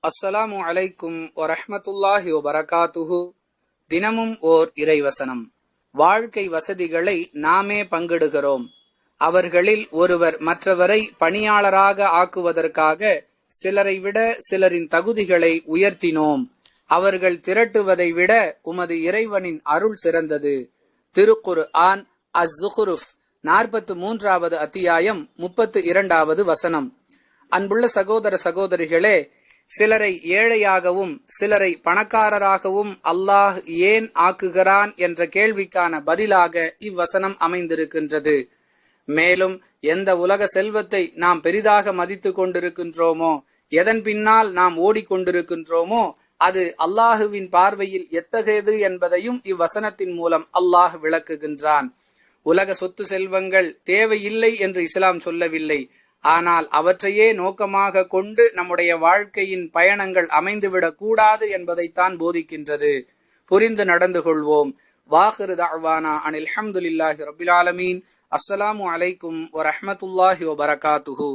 அஸ்ஸலாமு அலைக்கும் வரஹ்மத்துல்லாஹி வபரகாத்துஹு. தினமும் ஓர் இறைவசனம். வாழ்க்கை வசதிகளை நாமே பங்கிடுகிறோம். அவர்களில் ஒருவர் மற்றவரை பணியாளராக ஆக்குவதற்காக சிலரை விட சிலரின் தகுதிகளை உயர்த்தினோம். அவர்கள் திரட்டுவதை விட உமது இறைவனின் அருள் சிறந்தது. திருக்குர்ஆன் அஸ்-ஸுஹ்ருஃப் 43வது அத்தியாயம் 32வது வசனம். அன்புள்ள சகோதர சகோதரிகளே, சிலரை ஏழையாகவும் சிலரை பணக்காரராகவும் அல்லாஹ் ஏன் ஆக்குகிறான் என்ற கேள்விக்கான பதிலாக இவ்வசனம் அமைந்திருக்கின்றது. மேலும் எந்த உலக செல்வத்தை நாம் பெரிதாக மதித்து கொண்டிருக்கின்றோமோ, எதன் பின்னால் நாம் ஓடிக்கொண்டிருக்கின்றோமோ, அது அல்லாஹுவின் பார்வையில் எத்தகையது என்பதையும் இவ்வசனத்தின் மூலம் அல்லாஹ் விளக்குகின்றான். உலக சொத்து செல்வங்கள் தேவையில்லை என்று இஸ்லாம் சொல்லவில்லை. ஆனால் அவற்றையே நோக்கமாக கொண்டு நம்முடைய வாழ்க்கையின் பயணங்கள் அமைந்துவிடக் கூடாது என்பதைத்தான் போதிக்கின்றது. புரிந்து நடந்து கொள்வோம். வாஹிரு தஅவானா அனில் ஹம்துலில்லாஹி ரப்பில் ஆலமீன். அஸ்ஸலாமு அலைக்கும் வரஹ்மத்துல்லாஹி வபரகாத்துஹு.